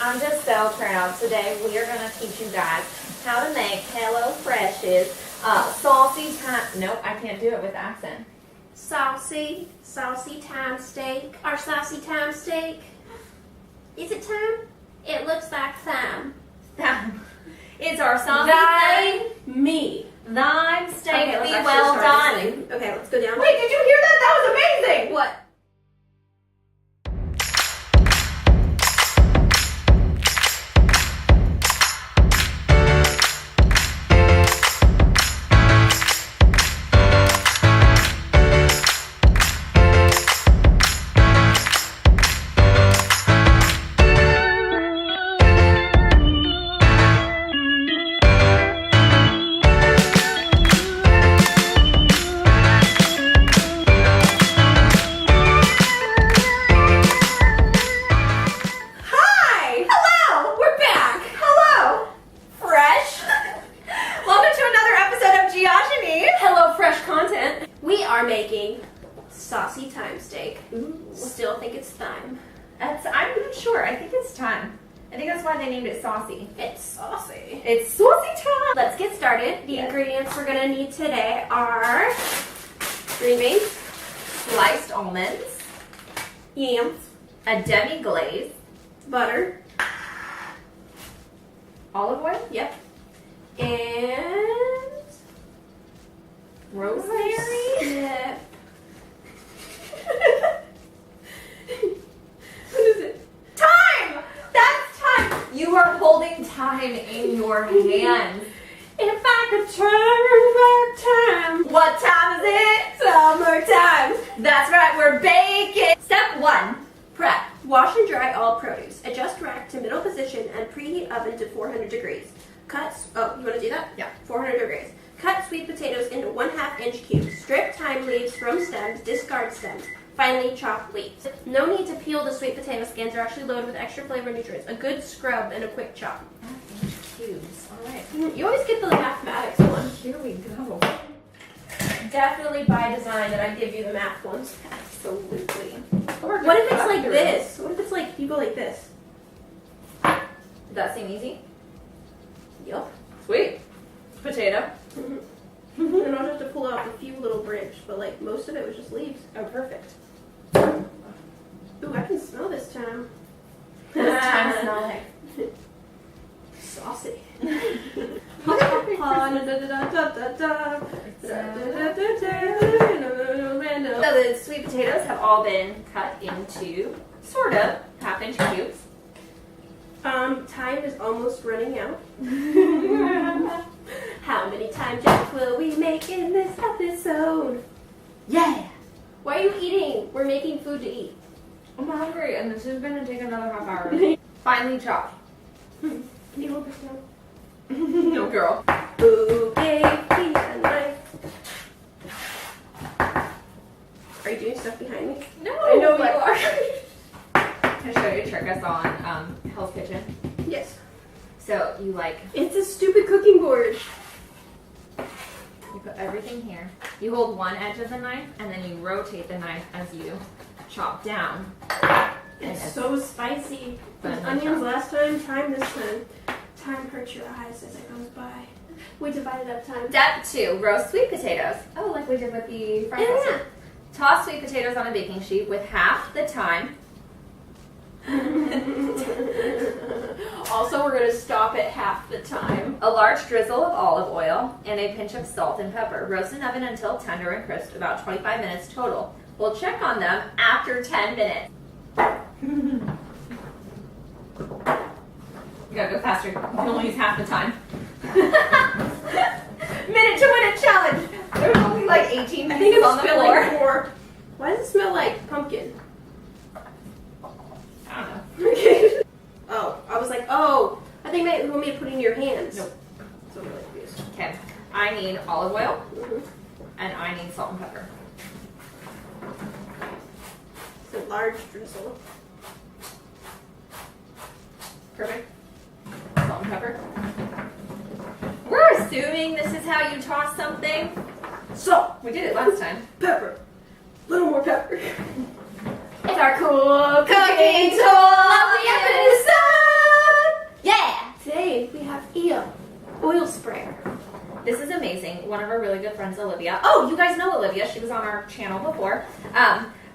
I'm just so proud. Today we are going to teach you guys how to make HelloFresh's saucy thyme. Nope, I can't do it with accent. Saucy thyme steak. Our saucy thyme steak. Is it thyme? It looks like thyme. Thyme. It's our saucy Thyme. Thyme steak. Okay, Be let's well start done. this thing. Okay, let's go down. Wait, did you hear that? That was amazing. What? Making saucy thyme steak. Ooh. Still think it's thyme. I'm not sure. I think it's thyme. I think that's why they named it saucy. It's saucy. It's saucy thyme. Let's get started. The ingredients we're going to need today are green beans, Sliced almonds, yams, a demi-glaze, butter, olive oil, yep, and rosemary. Snip. What is it? Thyme! That's thyme! You are holding thyme in your hands. If I could turn back time. What time is it? Summertime. That's right, we're baking. Step 1, prep. Wash and dry all produce. Adjust rack to middle position and preheat oven to 400 degrees. Oh, you want to do that? Yeah. 400 degrees. Cut sweet potatoes into 1/2 inch cubes. Strip thyme leaves from stems. Discard stems. Finely chop leaves. No need to peel the sweet potato skins. They're actually loaded with extra flavor and nutrients. A good scrub and a quick chop. Cubes. All right. You always get the mathematics one. Here we go. Definitely by design that I give you the math ones. Absolutely. What if it's like this? What if it's like you go like this? Does that seem easy? Yup. Sweet. Potato. And I'll just have to pull out a few little branches, but like most of it was just leaves. Oh, perfect. Ooh, I can smell this time. What does thyme smell like? Saucy. So the sweet potatoes have all been cut into sort of 1/2 inch cubes. Time is almost running out. How many time jokes will we make in this episode? Yeah. Why are you eating? We're making food to eat. I'm hungry and this is going to take another 1/2 hour. Finely chopped. Can you hold this now? No, girl. Who gave me a knife? Are you doing stuff behind me? No. I know you are. Can I show you a trick I saw on Hell's Kitchen? Yes. So you It's a stupid cooking board. you put everything here. You hold one edge of the knife and then you rotate the knife as you chop down. It's so spicy. But With onions last time, time this time. Time hurts your eyes as it goes by. We divided up time. Step 2, roast sweet potatoes. Oh, like we did with the fried Yeah. sausage. Toss sweet potatoes on a baking sheet with half the thyme. Also, we're going to stop at half the time. A large drizzle of olive oil, and a pinch of salt and pepper. Roast in oven until tender and crisp, about 25 minutes total. We'll check on them after 10 minutes. You gotta go faster. You can only use half the time. Minute to win it challenge. There's only like 18 I think pieces I'm on the spilling floor. more. Why does it smell like pumpkin? I don't know. Okay. Oh, I was like, oh, I think you want me to put it in your hands. Nope. So I'm really confused. Okay. I need olive oil, Mm-hmm. and I need salt and pepper. It's a large drizzle. Perfect. Salt and pepper. We're assuming this is how you toss something. Salt, We did it last time. pepper, little more pepper. It's our cool cooking tool of the episode. oil sprayer. This is amazing. One of our really good friends, Olivia. Oh, you guys know Olivia. She was on our channel before.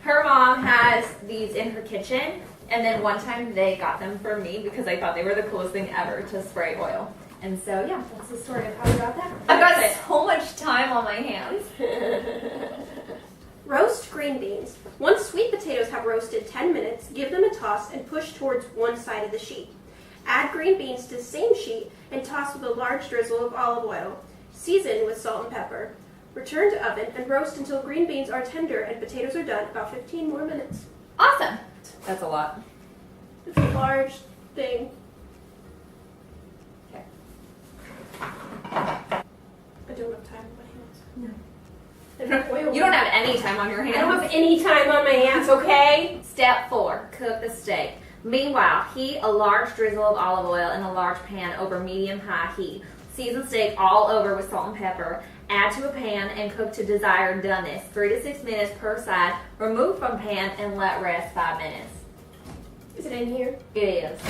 Her mom has these in her kitchen, and then one time they got them for me because I thought they were the coolest thing ever to spray oil. And so, yeah, that's the story of how we got that. I've got so much time on my hands. Roast green beans. Once sweet potatoes have roasted 10 minutes, give them a toss and push towards one side of the sheet. Add green beans to the same sheet and toss with a large drizzle of olive oil. Season with salt and pepper. Return to oven and roast until green beans are tender and potatoes are done, about 15 more minutes. Awesome. That's a lot. It's a large thing. Okay. I don't have time on my hands. No. I don't have oil. You don't have any time on your hands. I don't have any time on my hands, okay? Step 4, cook the steak. Meanwhile, heat a large drizzle of olive oil in a large pan over medium-high heat. Season steak all over with salt and pepper. Add to a pan and cook to desired doneness, 3 to 6 minutes per side. Remove from pan and let rest 5 minutes. Is it in here? It is.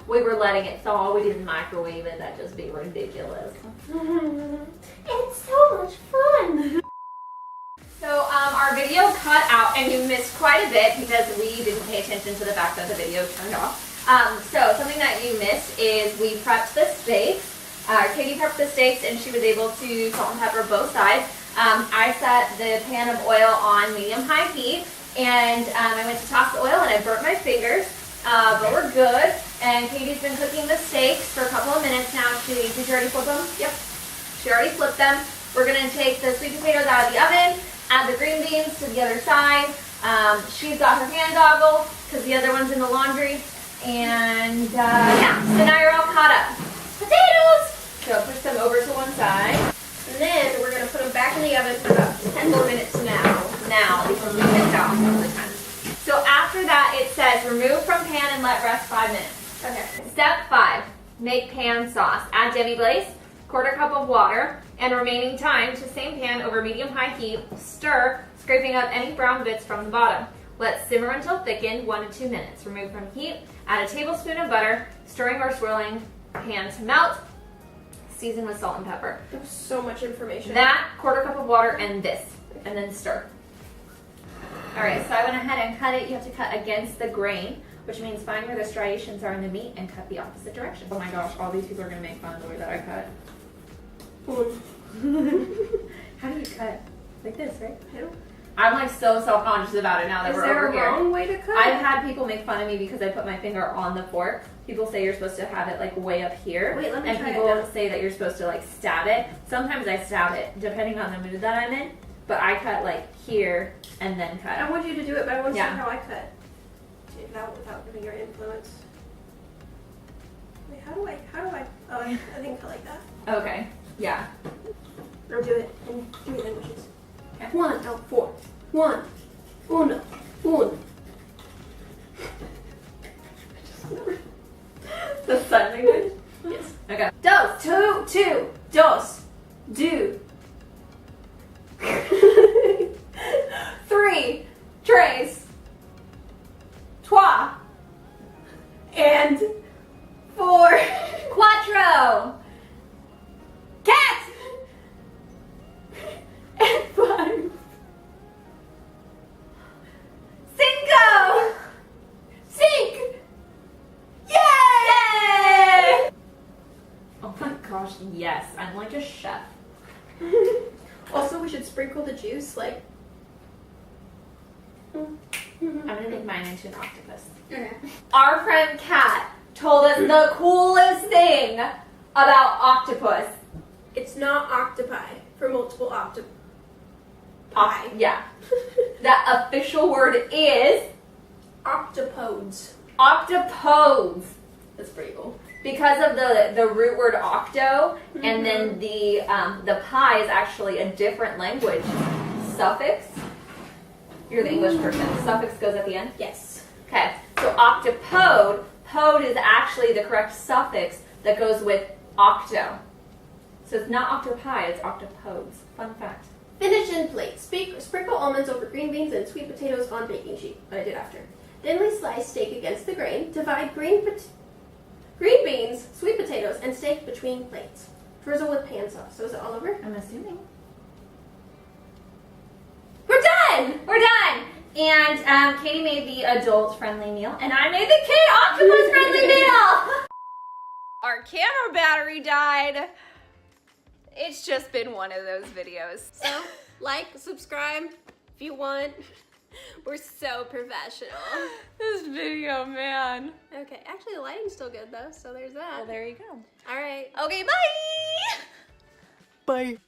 We were letting it thaw. We didn't microwave it. That'd just be ridiculous. It's so much fun. So our video cut out, and you missed quite a bit because we didn't pay attention to the fact that the video turned off. So something that you missed is we prepped the steaks. Katie prepped the steaks, and she was able to salt and pepper both sides. I set the pan of oil on medium-high heat, and I went to toss the oil, and I burnt my fingers, but we're good. And Katie's been cooking the steaks for a couple of minutes now. Did you already flip them? Yep. She already flipped them. We're going to take the sweet potatoes out of the oven, add the green beans to the other side. She's got her hand goggle because the other one's in the laundry. And yeah, so now you're all caught up. Potatoes! So push them over to one side. And then we're going to put them back in the oven for about 10 more minutes now Because we missed out some of the time. So after that, it says remove from pan and let rest 5 minutes. Okay. Step 5, make pan sauce. Add demi-glace, quarter cup of water, and remaining time to same pan over medium-high heat. Stir, scraping up any brown bits from the bottom. Let simmer until thickened, 1 to 2 minutes. Remove from heat, add a tablespoon of butter, stirring or swirling pan to melt. Season with salt and pepper. There's so much information. That, quarter cup of water, and this, and then stir. Alright, so I went ahead and cut it. You have to cut against the grain, which means find where the striations are in the meat and cut the opposite direction. Oh my gosh, all these people are going to make fun of the way that I cut. How do you cut? Like this, right? I don't. I'm like so self-conscious about it now that we're over here. Is there a wrong way to cut? I've had people make fun of me because I put my finger on the fork. People say you're supposed to have it like way up here. Wait, let me and try people it now. say that you're supposed to like stab it. Sometimes I stab it, depending on the mood that I'm in. But I cut like here and then cut. I want you to do it, but I want to Yeah. see how I cut. Without giving your influence. Wait, how do I, oh, I think cut like that. Okay. Yeah. Or do it in 3 languages. Okay. 1, no, 4. 1, uno, uno. The sign language? Yes. Okay. Dos, two, dos, do. 3, tres, trois, and 4, Quattro. cat, and 5, Cinco. sink. Yay! Oh my gosh, yes. I'm like a chef. Also, we should sprinkle the juice, like. I'm gonna make mine into an octopus. Okay. Our friend Kat told us the coolest thing about octopus. It's not octopi for multiple octopi. Yeah. The official word is Octopodes. octopodes. That's pretty cool. Because of the root word octo, and then the pi is actually a different language suffix. You're the English person. Suffix goes at the end. Yes. Okay. So octopode, pode is actually the correct suffix that goes with octo. So it's not octopi, it's octopodes. Fun fact. Finish in plate. Sprinkle almonds over green beans and sweet potatoes on baking sheet. What I did after. Thinly slice steak against the grain. Divide green beans, sweet potatoes, and steak between plates. Frizzle with pan sauce. So is it all over? I'm assuming. We're done! We're done! And Katie made the adult-friendly meal, and I made the kid octopus-friendly meal! Our camera battery died. It's just been one of those videos. So, like, subscribe if you want. We're so professional. This video, man. Okay, actually the lighting's still good though, so there's that. Well, there you go. All right. Okay, bye! Bye.